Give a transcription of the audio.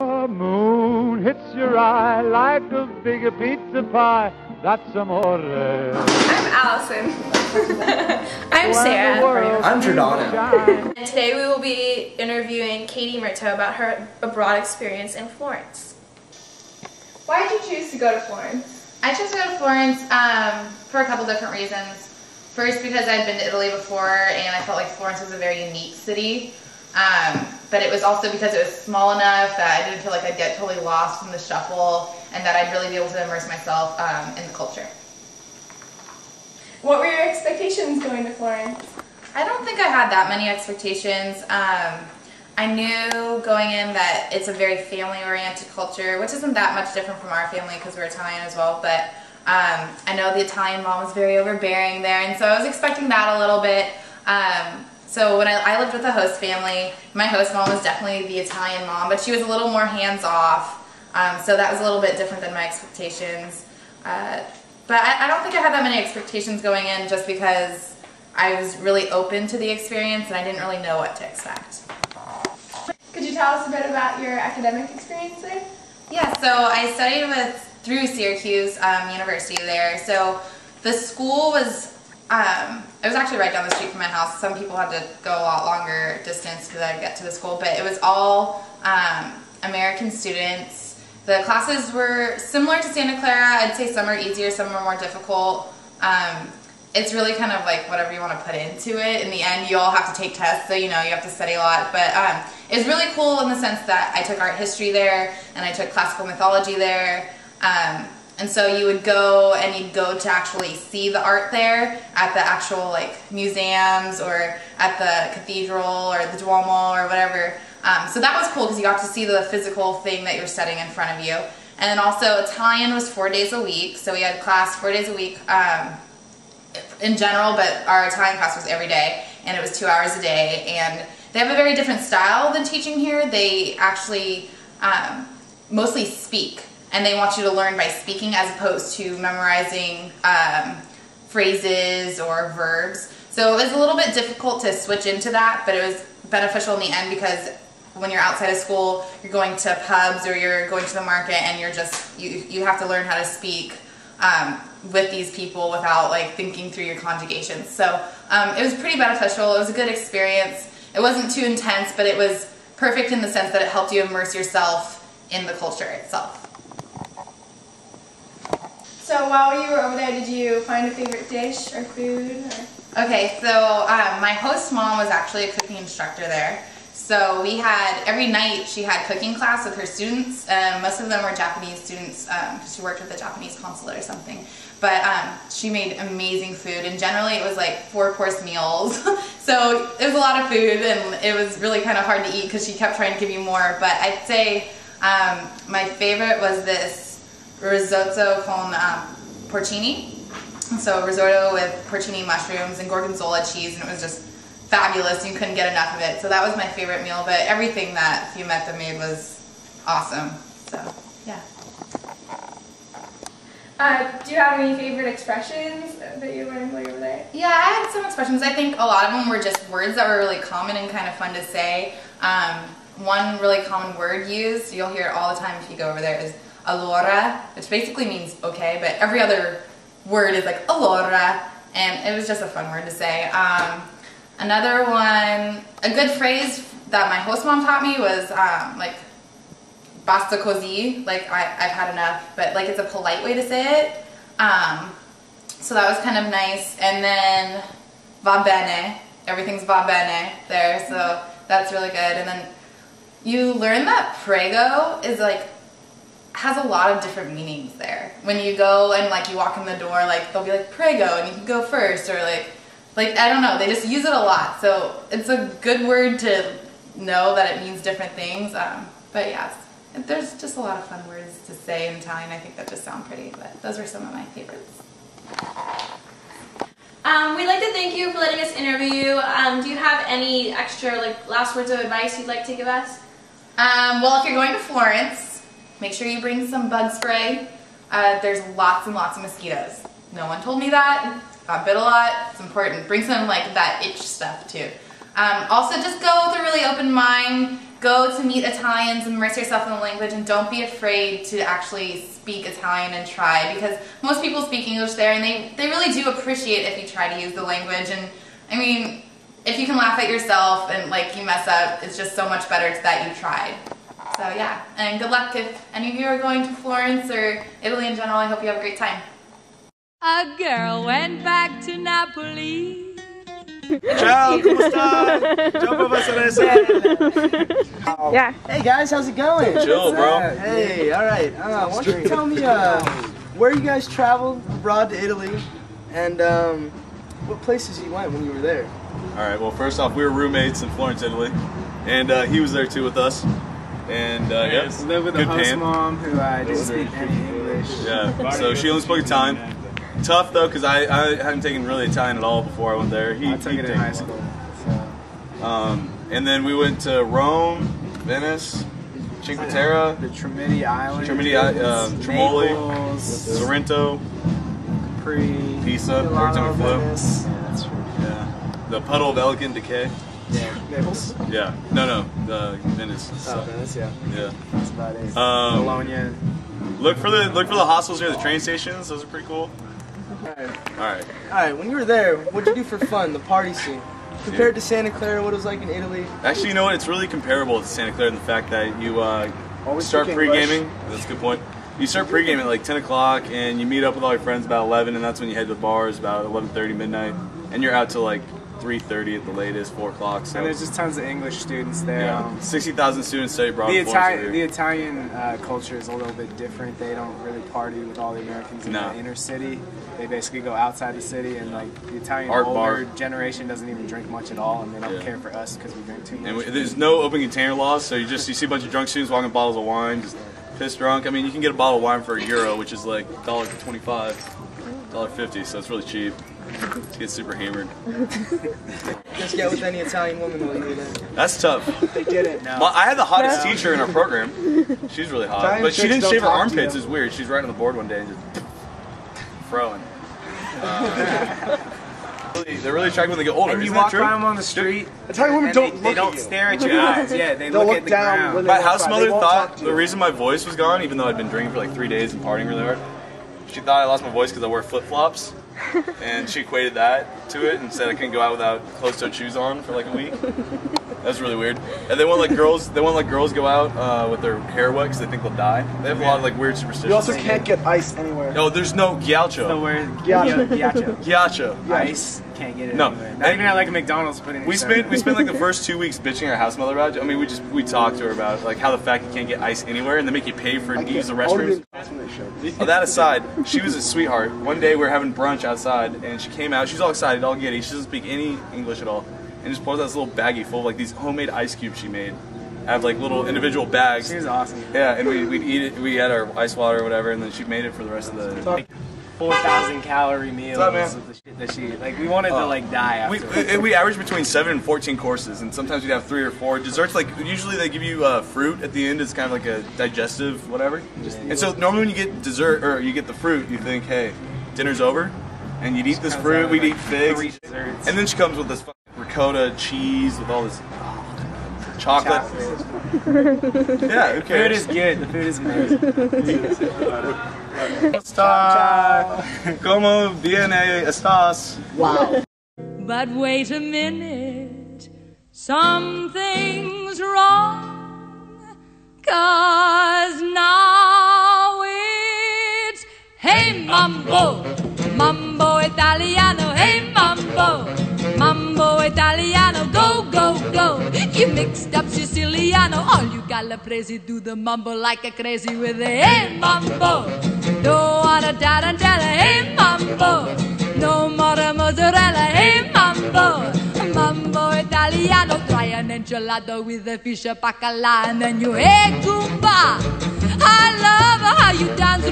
The moon hits your eye like a big pizza pie. That's amore. I'm Allison. I'm Sarah. I'm Giordano. And today we will be interviewing Katie Murto about her abroad experience in Florence. Why did you choose to go to Florence? I chose to go to Florence for a couple different reasons. First, because I'd been to Italy before and I felt like Florence was a very unique city. But it was also because it was small enough that I didn't feel like I'd get totally lost in the shuffle and that I'd really be able to immerse myself in the culture. What were your expectations going to Florence? I don't think I had that many expectations. I knew going in that it's a very family-oriented culture, which isn't that much different from our family because we're Italian as well, but I know the Italian mom was very overbearing there, and so I was expecting that a little bit. So when I lived with a host family, my host mom was definitely the Italian mom, but she was a little more hands-off, so that was a little bit different than my expectations. But I don't think I had that many expectations going in just because I was really open to the experience and I didn't really know what to expect. Could you tell us a bit about your academic experience there? Yeah, so I studied through Syracuse University there. So the school was, it was actually right down the street from my house. Some people had to go a lot longer distance to get to the school, but it was all American students. The classes were similar to Santa Clara. I'd say some are easier, some are more difficult. It's really kind of like whatever you want to put into it. In the end, you all have to take tests, so you know you have to study a lot. But it's really cool in the sense that I took art history there, and I took classical mythology there. And so you would go and you'd go to actually see the art there at the actual like museums or at the cathedral or the Duomo or whatever. So that was cool because you got to see the physical thing that you're studying in front of you. And then also Italian was 4 days a week, so we had class 4 days a week in general, but our Italian class was every day, and it was 2 hours a day. And they have a very different style than teaching here. They actually mostly speak, and they want you to learn by speaking as opposed to memorizing phrases or verbs. So it was a little bit difficult to switch into that, but it was beneficial in the end because when you're outside of school, you're going to pubs or you're going to the market and you're just, you have to learn how to speak with these people without like thinking through your conjugations. So it was pretty beneficial. It was a good experience. It wasn't too intense, but it was perfect in the sense that it helped you immerse yourself in the culture itself. So while you were over there, did you find a favorite dish or food? Okay, so my host mom was actually a cooking instructor there. So we had, every night she had cooking class with her students. Most of them were Japanese students because she worked with the Japanese consulate or something. But she made amazing food, and generally it was like 4-course meals. So it was a lot of food, and it was really kind of hard to eat because she kept trying to give you more. But I'd say my favorite was this risotto con porcini. So risotto with porcini mushrooms and gorgonzola cheese, and it was just fabulous. You couldn't get enough of it. So that was my favorite meal, but everything that Fiumetta made was awesome. So, yeah. Do you have any favorite expressions that you learned while you were there? Yeah, I had some expressions. I think a lot of them were just words that were really common and kind of fun to say. One really common word used, you'll hear it all the time if you go over there, is allora, which basically means okay, but every other word is like allora, and it was just a fun word to say. Another one, a good phrase that my host mom taught me was like basta così, like I've had enough, but like it's a polite way to say it. So that was kind of nice. And then va bene, everything's va bene there, so that's really good. And then you learn that prego is like, has a lot of different meanings there. When you go and like you walk in the door, like they'll be like prego and you can go first, or like I don't know, they just use it a lot. So it's a good word to know that it means different things. But yes, there's just a lot of fun words to say in Italian. I think that just sound pretty, but those were some of my favorites. We'd like to thank you for letting us interview you. Do you have any extra like last words of advice you'd like to give us? Well, if you're going to Florence, make sure you bring some bug spray. There's lots and lots of mosquitoes. No one told me that. Got bit a lot. It's important. Bring some like that itch stuff too. Also, just go with a really open mind. go to meet Italians, immerse yourself in the language, and don't be afraid to actually speak Italian and try, because most people speak English there, and they really do appreciate if you try to use the language. And I mean, if you can laugh at yourself and like you mess up, it's just so much better that you tried. So yeah, and good luck if any of you are going to Florence or Italy in general. I hope you have a great time. A girl went back to Napoli. Ciao, come sta? Ciao, professoressa. Yeah. Hey guys, how's it going? Chill, bro. Hey, all right. Why don't you tell me where you guys traveled abroad to Italy, and what places you went when you were there? All right. Well, first off, we were roommates in Florence, Italy, and he was there too with us. And yeah, live with a good host pan. mom who didn't speak any English. Yeah. So she only spoke Italian. Tough though, because I hadn't taken really Italian at all before I went there. I took it in high school. So. And then we went to Rome, Venice, Cinque Terre, the Tremiti Islands, Tremoli, Naples, Sorrento, Capri, Pisa. Every time we flew. Venice. Yeah, that's true. Yeah. The Puddle of Elegant Decay. Yeah, Naples. Yeah. No. Venice. Oh, Venice. Yeah. Yeah. That's about it. Bologna. Look for the hostels near the train stations. Those are pretty cool. All right. When you were there, what'd you do for fun? The party scene. Compared to Santa Clara, what it was like in Italy? Actually, you know what? It's really comparable to Santa Clara in the fact that you Always start speak pre-gaming. English. That's a good point. You start pre-gaming at like 10 o'clock, and you meet up with all your friends about 11, and that's when you head to the bars about 11:30 midnight, and you're out till like 3:30 at the latest, 4 o'clock. So And there's just tons of English students there. yeah, 60,000 students study abroad. The in Florence Italian, every the year. Italian culture is a little bit different. They don't really party with all the Americans in No. the inner city. They basically go outside the city, and like the Italian Art older bar. generation doesn't even drink much at all, and they don't Yeah. care for us because we drink too much. And there's no open container laws, so you see a bunch of drunk students walking with bottles of wine, just pissed drunk. I mean, you can get a bottle of wine for €1, which is like $1.25, $1.50, so it's really cheap. To get super hammered. Just get with any Italian woman while you were there. That's tough. They didn't. No. Well, I had the hottest teacher in our program. She's really hot, Italian but she chicks didn't don't shave her talk to armpits. you. It's weird. She's right on the board one day and just throwing. They're really attractive when they get older. And you Isn't walk that true? by them on the street. Italian women and don't they look don't at you. stare at your eyes. Yeah, they They'll look look at the down ground. when they My walk house by. mother They won't talk thought to the you. reason my voice was gone, even though I'd been drinking for like 3 days and partying really hard, she thought I lost my voice because I wear flip-flops. And she equated that to it and said I couldn't go out without closed-toed shoes on for like a week. That's really weird. And they won't let girls go out with their hair wet because they think they'll die. They have a lot of like weird superstitions. You also can't get ice anywhere. No, there's no The ghiaccio. word Ghiaccio. Ghiaccio. Ice. Can't get it No. anywhere. Not even at like a McDonald's putting. We spent like the first 2 weeks bitching our house mother about it. I mean, we talked to her about like how the fact you can't get ice anywhere and they make you pay for to use the restrooms. Well, that aside, she was a sweetheart. One day we were having brunch outside and she came out. She's all excited, all giddy. She doesn't speak any English at all, and just pulls out this little baggie full of like these homemade ice cubes she made. I have like little individual bags. She was awesome. Yeah, and we'd eat it. We had our ice water or whatever, and then she made it for the rest of the. 4,000 calorie meals. What's up, man? With the shit that she like. We wanted to like die after. We average between 7 and 14 courses, and sometimes we'd have 3 or 4 desserts. Like usually they give you fruit at the end. It's kind of like a digestive whatever. And so normally when you get dessert or you get the fruit, you think, hey, dinner's over, and you'd eat this Comes fruit. out We'd like eat figs, 3 desserts. and then she comes with this fucking ricotta cheese with all this chocolate. Yeah, who Food cares? is good. The food is amazing. Como viene estás? But wait a minute, something's wrong, 'cause now it's hey mambo, mambo italiano, hey mambo, mambo italiano, go, go, go. You mixed up Siciliano, all you calabrese do the mambo like a crazy with a hey mambo. Don't wanna tarantella, hey mambo. No more mozzarella, hey mambo, mambo italiano. Try an enchilada with a fish bacala, and then you hey Goomba. I love how you dance.